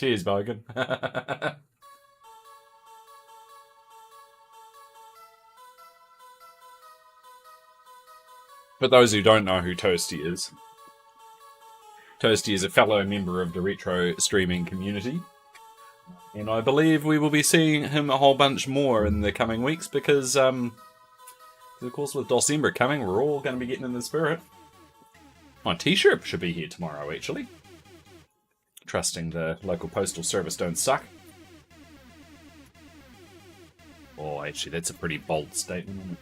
Cheers, Bogan. For those who don't know who Toasty is a fellow member of the retro streaming community. And I believe we will be seeing him a whole bunch more in the coming weeks because, of course, with December coming, we're all going to be getting in the spirit. My t-shirt should be here tomorrow, actually. Trusting the local postal service don't suck. Oh, actually, that's a pretty bold statement, isn't it?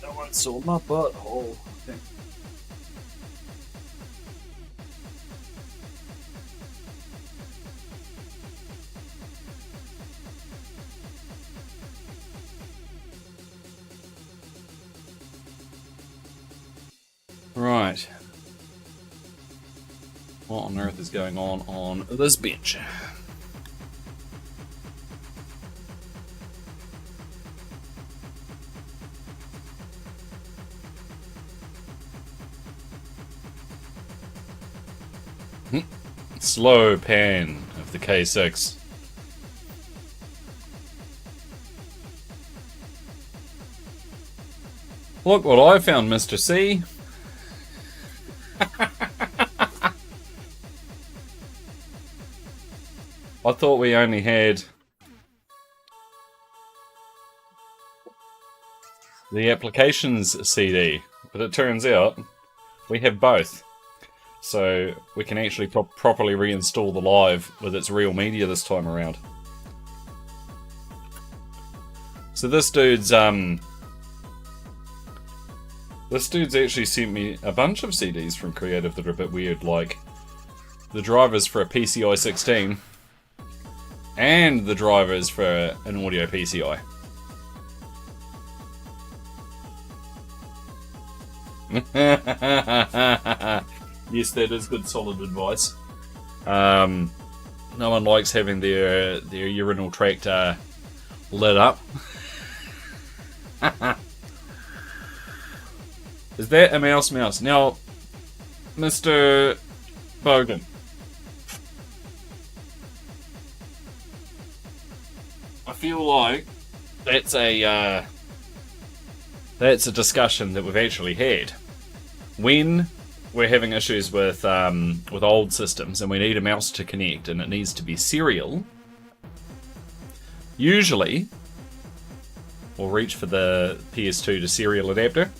No one saw my butthole. Okay. Right. What on earth is going on this bench? Slow pan of the K6. Look what I found, Mr. C. I thought we only had the applications CD, but it turns out we have both. So we can actually properly reinstall the live with its real media this time around. So this dude's actually sent me a bunch of CDs from Creative that are a bit weird, like the drivers for a PCI 16 and the drivers for an audio PCI. Yes, that is good, solid advice. No one likes having their urinal tract lit up. Is that a mouse? Now, Mr. Bogan. I feel like that's a discussion that we've actually had. When we're having issues with old systems and we need a mouse to connect and it needs to be serial, usually we'll reach for the PS2 to serial adapter.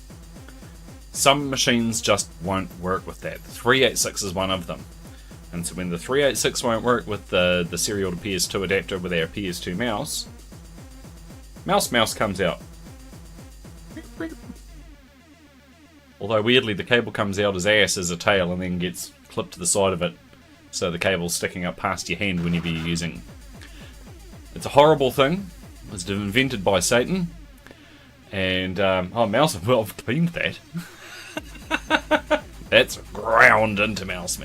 Some machines just won't work with that. The 386 is one of them. And so when the 386 won't work with the serial to PS2 adapter with our PS2 mouse, mouse comes out. Although weirdly the cable comes out as ass as a tail and then gets clipped to the side of it, so the cable's sticking up past your hand whenever you're using. It's a horrible thing. It was invented by Satan. And mouse have well cleaned that. That's ground into mouse.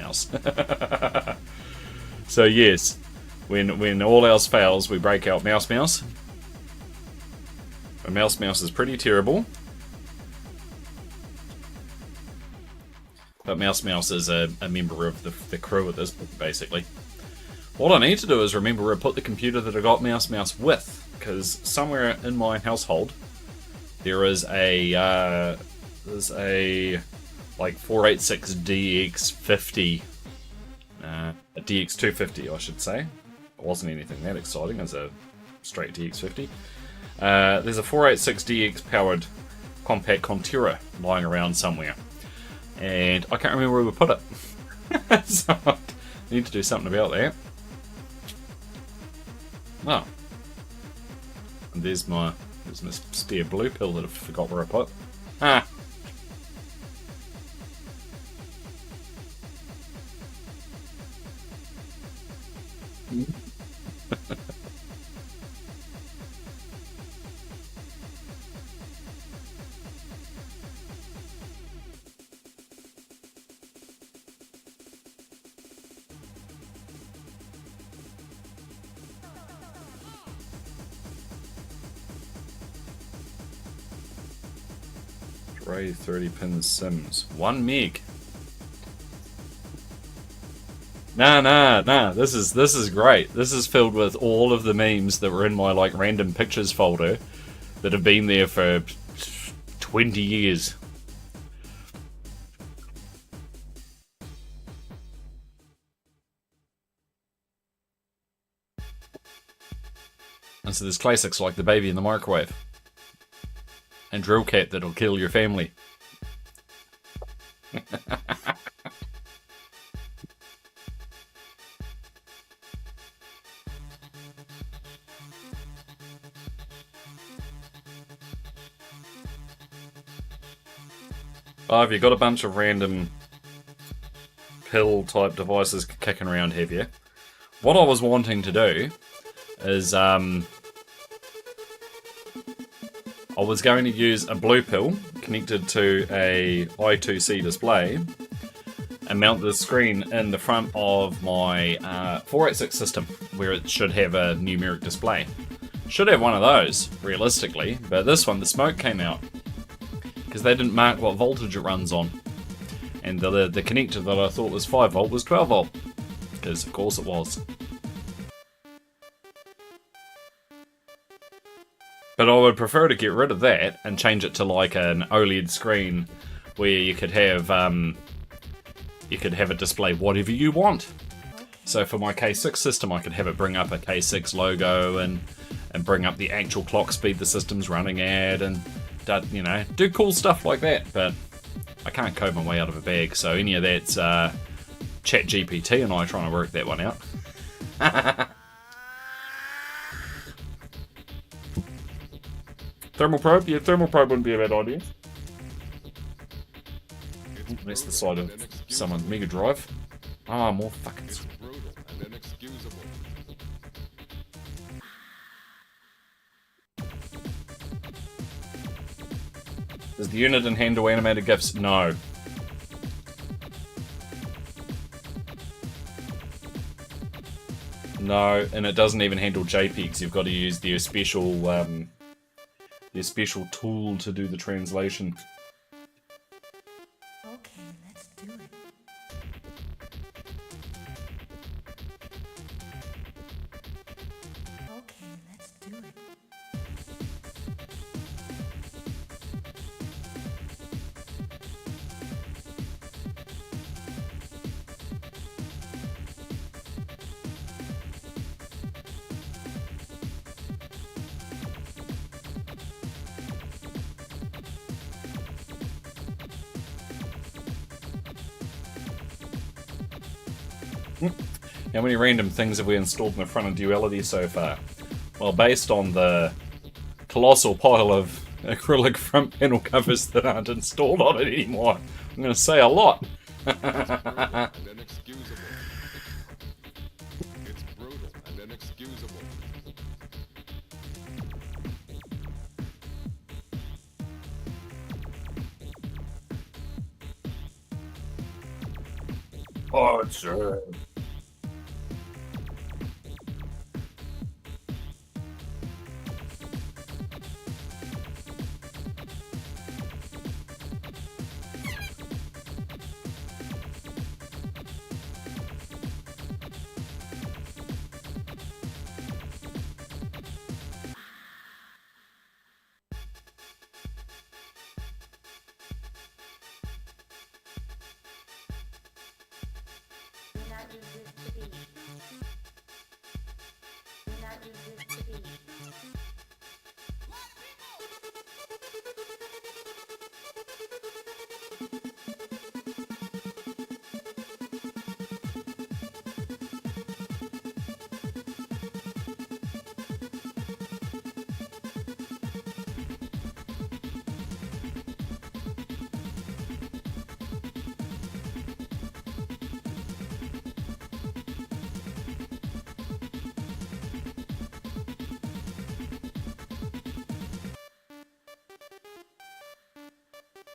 So yes, when all else fails, we break out mouse. A mouse is pretty terrible. But mouse is a member of the crew at this point, basically. What I need to do is remember where I put the computer that I got mouse with, because somewhere in my household there is a like 486 DX50, a DX250 I should say. It wasn't anything that exciting as a straight DX50. There's a 486DX powered compact Contura lying around somewhere, and I can't remember where we put it. So I need to do something about that. Oh, and there's my spare blue pill that I forgot where I put. Ah. Spray 30 pin Sims. 1 meg. Nah. This is great. This is filled with all of the memes that were in my like random pictures folder that have been there for 20 years. And so there's classics like the baby in the microwave and drill cat that'll kill your family. Oh, have you got a bunch of random pill type devices kicking around, have you? What I was wanting to do is I was going to use a blue pill connected to a I2C display and mount the screen in the front of my 486 system where it should have a numeric display. Should have one of those, realistically, but this one, the smoke came out because they didn't mark what voltage it runs on. And the connector that I thought was 5 volt was 12 volt, because of course it was. But I would prefer to get rid of that and change it to like an OLED screen where you could have it display whatever you want. So for my K6 system, I could have it bring up a K6 logo and bring up the actual clock speed the system's running at, and you know, do cool stuff like that. But I can't code my way out of a bag, so any of that's ChatGPT and I trying to work that one out. Thermal probe? Yeah, thermal probe wouldn't be a bad idea. That's the side of someone's Mega Drive. Ah, more fucking... Does the unit handle animated GIFs? No. No, and it doesn't even handle JPEGs. You've got to use their special tool to do the translation. Okay, let's do it. Okay, let's do it. How many random things have we installed in the front of Duality so far? Well, based on the colossal pile of acrylic front panel covers that aren't installed on it anymore, I'm going to say a lot. It's brutal and inexcusable. Oh, sure.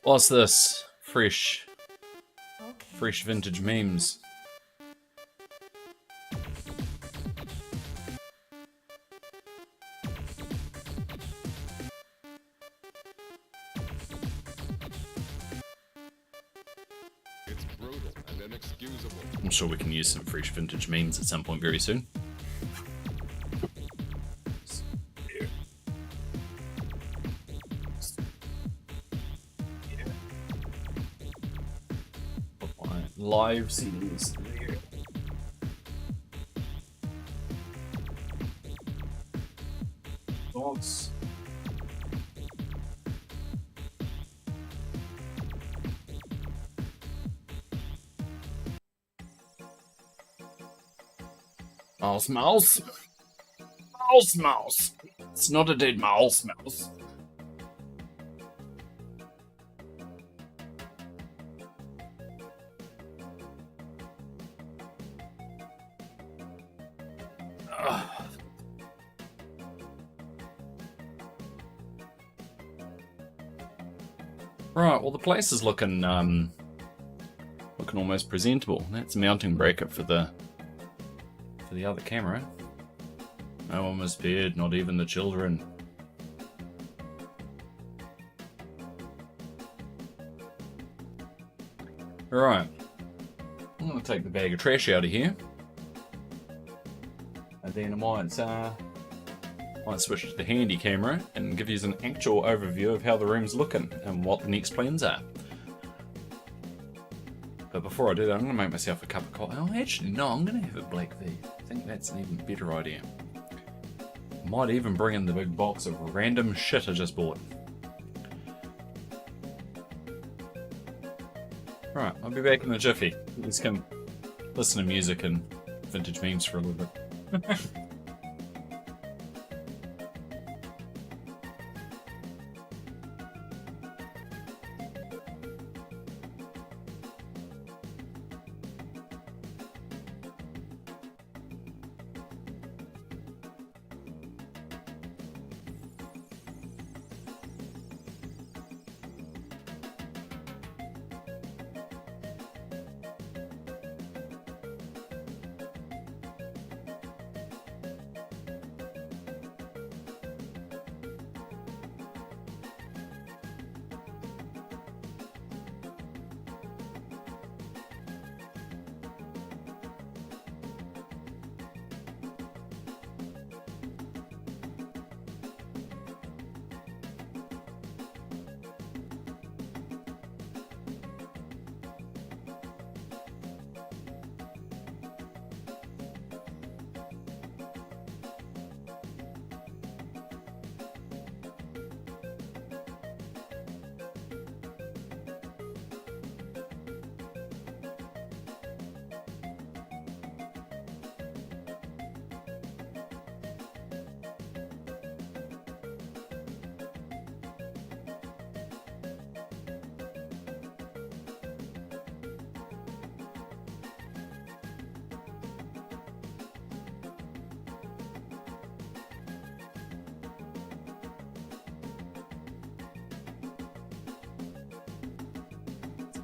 What's this? Fresh vintage memes. It's brutal and inexcusable. I'm sure we can use some fresh vintage memes at some point very soon. Live settings there. Dogs. Mouse. Mouse. It's not a dead mouse. Right, well the place is looking looking almost presentable. That's a mounting bracket for the other camera. No one was spared, not even the children. Right, I'm gonna take the bag of trash out of here, and then I might switch to the handy camera and give you an actual overview of how the room's looking and what the next plans are. But before I do that, I'm going to make myself a cup of coffee. Oh, actually, no, I'm going to have a black tea. I think that's an even better idea. Might even bring in the big box of random shit I just bought. Right, I'll be back in a jiffy. Let's come listen to music and vintage memes for a little bit.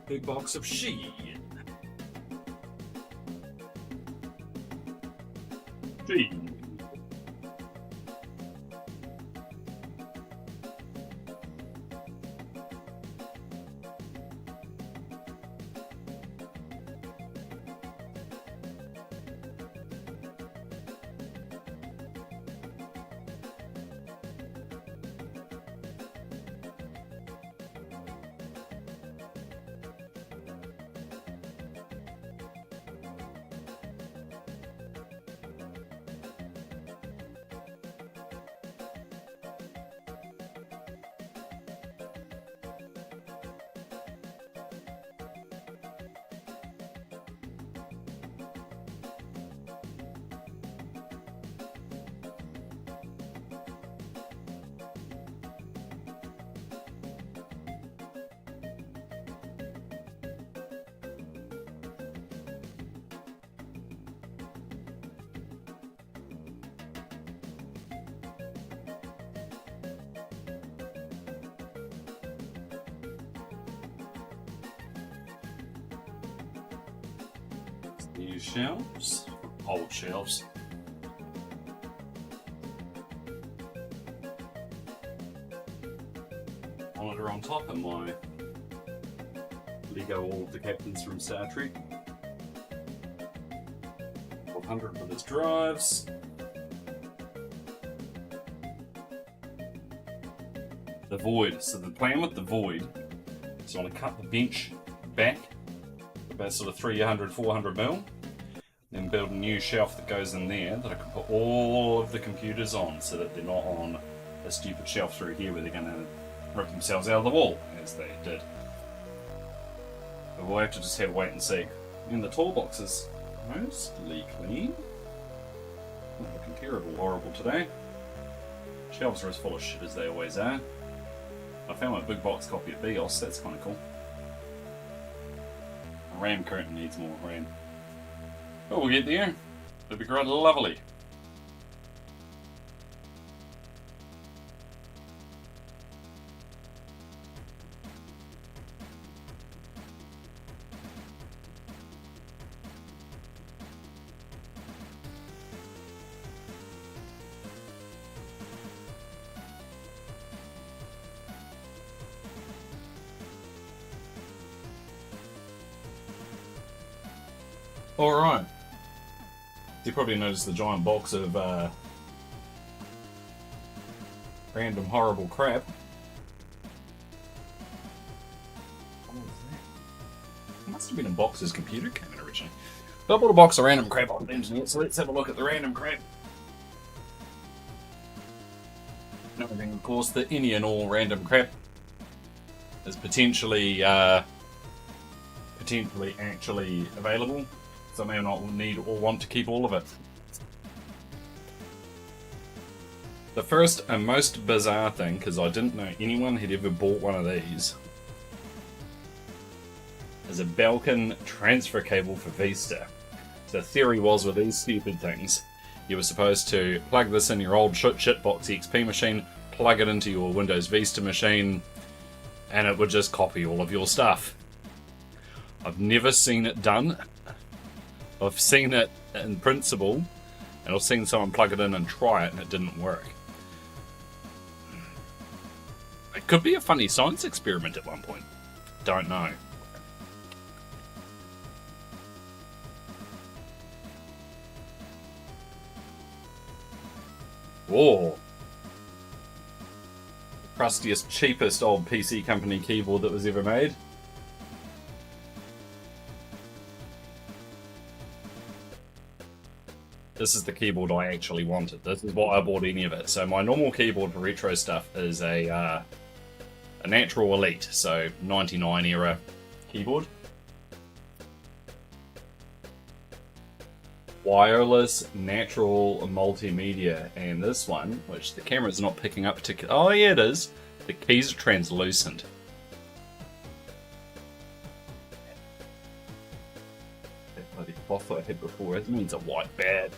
Big box of shit. Shit. New shelves, old shelves. Monitor on top of my Lego all of the captains from Star Trek. 400 with its drives. The Void. So the plan with the Void is I want to cut the bench back about sort of 300, 400 mil. Then build a new shelf that goes in there that I can put all of the computers on so that they're not on a stupid shelf through here where they're going to rip themselves out of the wall, as they did. But we'll have to just have to wait and see. And the toolbox is mostly clean. Not looking terrible, horrible today. Shelves are as full of shit as they always are. I found my big box copy of BIOS, that's kind of cool. The RAM curtain needs more RAM. But we'll get there. It'll be great, lovely. Alright. You probably noticed the giant box of random horrible crap. What was that? It must have been a box's computer came in originally. But I bought a box of random crap on the internet, so let's have a look at the random crap. Knowing, of course, that any and all random crap is potentially actually available. So I may not need or want to keep all of it. The first and most bizarre thing, because I didn't know anyone had ever bought one of these, is a Belkin transfer cable for Vista. So the theory was with these stupid things, you were supposed to plug this in your old shitbox XP machine, plug it into your Windows Vista machine, and it would just copy all of your stuff. I've never seen it done. I've seen it in principle, and I've seen someone plug it in and try it, and it didn't work. It could be a funny science experiment at one point. Don't know. Whoa. The crustiest, cheapest old PC company keyboard that was ever made. This is the keyboard I actually wanted. This is what I bought any of it. So my normal keyboard for retro stuff is a Natural Elite, so 99 era keyboard. Wireless Natural Multimedia, and this one, which the camera's not picking up particularly. Oh yeah, it is. The keys are translucent. That bloody cloth I had before, it means a white bad.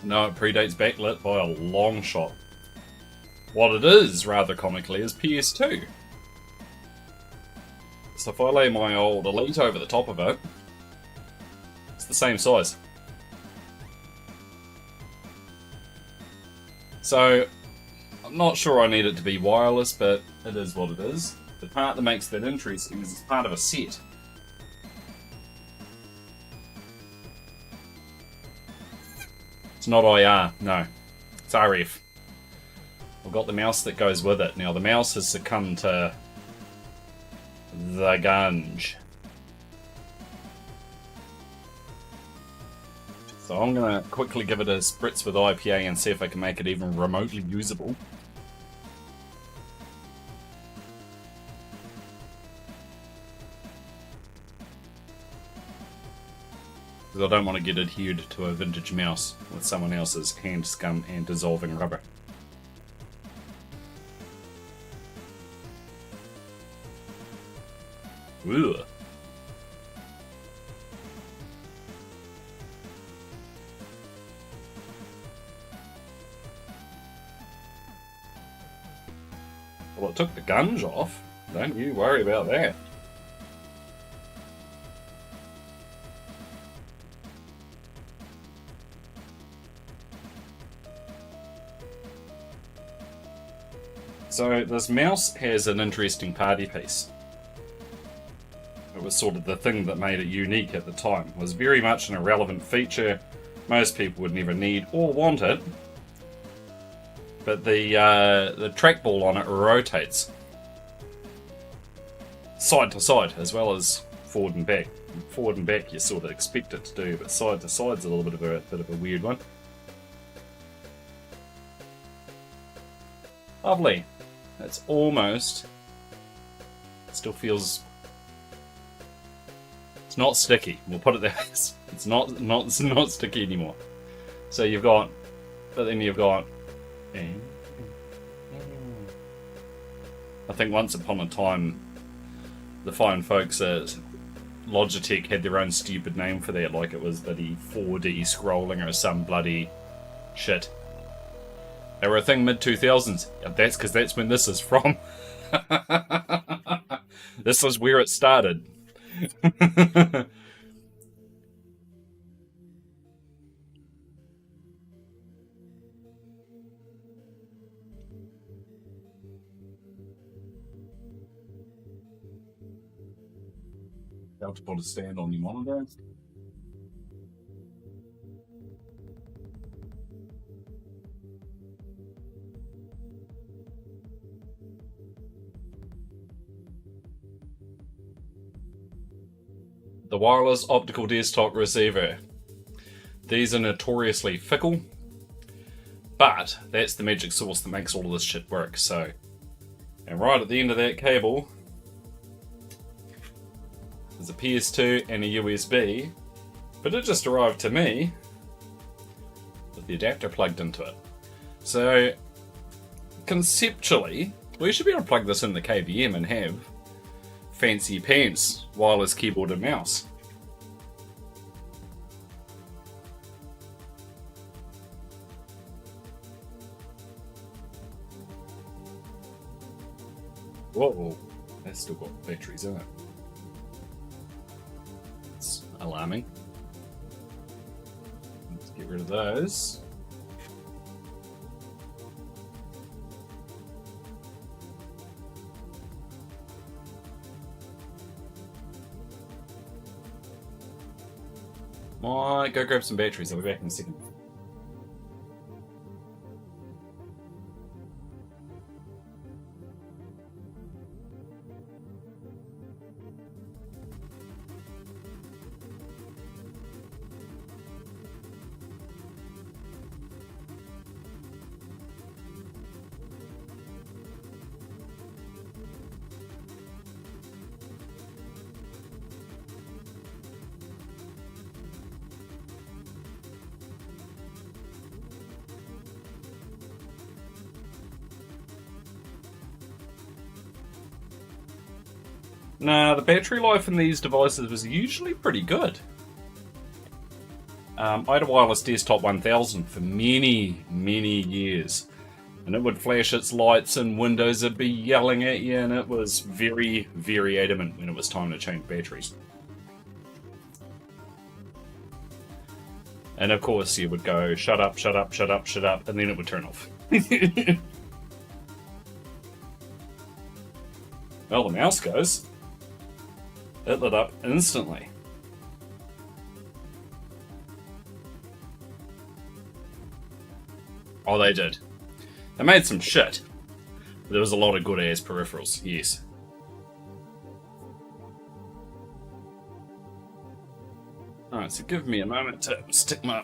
No, it predates backlit by a long shot. What it is, rather comically, is PS2. So if I lay my old Elite over the top of it, it's the same size. So, I'm not sure I need it to be wireless, but it is what it is. The part that makes that interesting is it's part of a set. It's not IR, no. It's RF. I've got the mouse that goes with it. Now, the mouse has succumbed to the gunge. So I'm going to quickly give it a spritz with IPA and see if I can make it even remotely usable. Because I don't want to get adhered to a vintage mouse with someone else's hand scum and dissolving rubber. Ugh. Well, it took the gunge off. Don't you worry about that. So this mouse has an interesting party piece. It was sort of the thing that made it unique at the time. It was very much an irrelevant feature. Most people would never need or want it. But the trackball on it rotates side to side as well as forward and back. Forward and back you sort of expect it to do, but side to side's a little bit of a weird one. Lovely. It's almost. It still feels. It's not sticky. We'll put it there. It's not sticky anymore. So you've got, but then you've got. I think once upon a time, the fine folks at Logitech had their own stupid name for that, like it was bloody 4D scrolling or some bloody shit. They were a thing mid-2000s. That's because that's when this is from. This is where it started. Comfortable to stand on your monitor. The wireless optical desktop receiver. These are notoriously fickle, but that's the magic sauce that makes all of this shit work. So, and right at the end of that cable, there's a PS2 and a USB, but it just arrived to me with the adapter plugged into it. So, conceptually, we should be able to plug this in the KVM and have fancy pants wireless keyboard and mouse. Whoa, that's still got batteries in it. It's alarming. Let's get rid of those. Might go grab some batteries. I'll be back in a second. Nah, the battery life in these devices was usually pretty good. I had a wireless desktop 1000 for many, many years. And it would flash its lights and Windows would be yelling at you, and it was very, very adamant when it was time to change batteries. And of course you would go, shut up, shut up, shut up, shut up, and then it would turn off. Well, the mouse goes. It lit up instantly. Oh, they did. They made some shit. There was a lot of good ass peripherals, yes. Alright, so give me a moment to stick my...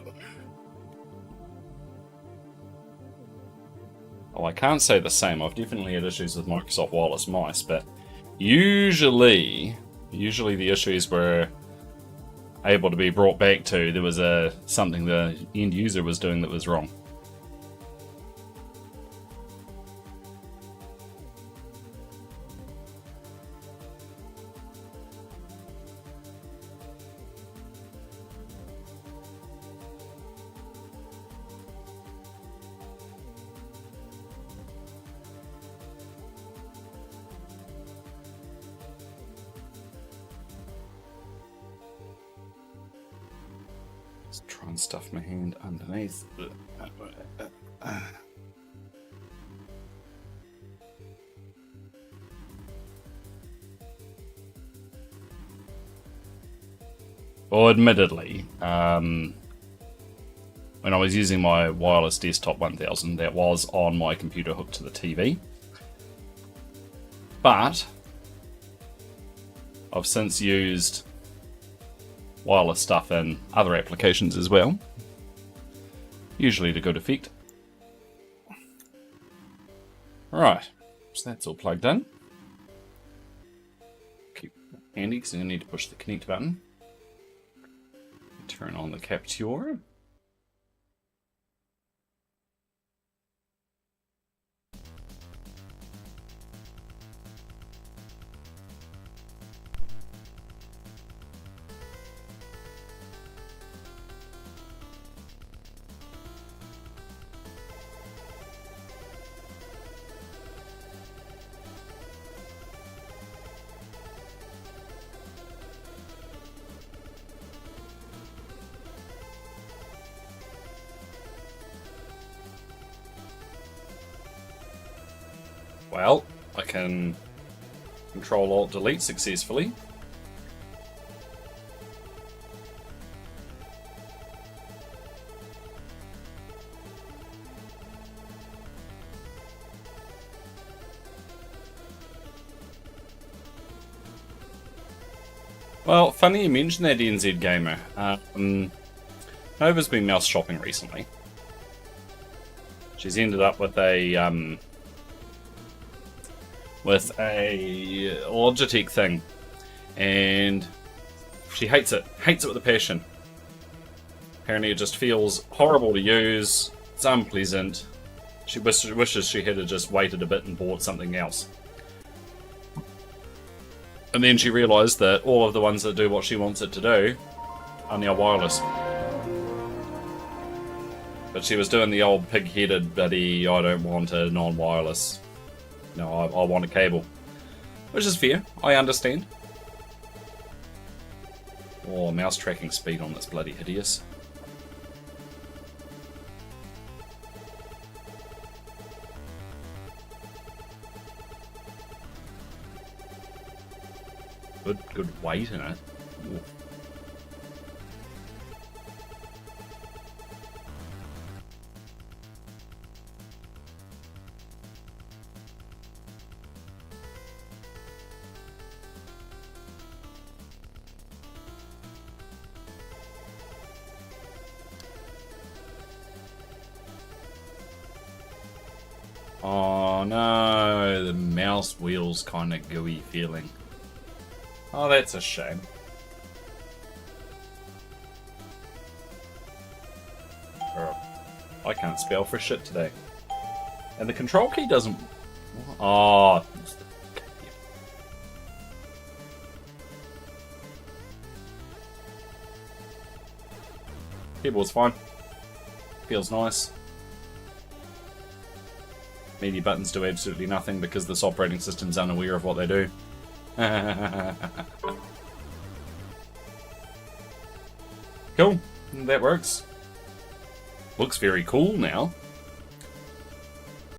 Oh, I can't say the same. I've definitely had issues with Microsoft Wireless Mice, but usually the issues were able to be brought back to there was something the end user was doing that was wrong. Try and stuff my hand underneath. Well, admittedly, when I was using my wireless desktop 1000, that was on my computer hooked to the TV. But I've since used wireless stuff in other applications as well, usually to good effect. Right, so that's all plugged in. Keep it handy because I need to push the connect button. Turn on the capture. Well, I can Control-Alt-Delete successfully. Well, funny you mention that, NZ Gamer. Nova's been mouse shopping recently. She's ended up with a Logitech thing, and she hates it with a passion. Apparently it just feels horrible to use, it's unpleasant. She wishes she had just waited a bit and bought something else. And then she realised that all of the ones that do what she wants it to do are now wireless. But she was doing the old pig-headed buddy, I don't want a non-wireless. No, I want a cable. Which is fair, I understand. Oh, mouse tracking speed on this bloody hideous. Good weight in it. Ooh. Oh no, the mouse wheel's kind of gooey feeling. Oh, that's a shame. I can't spell for shit today. And the control key doesn't... Oh. Keyboard's fine. Feels nice. Media buttons do absolutely nothing because this operating system's unaware of what they do. Cool. That works. Looks very cool now.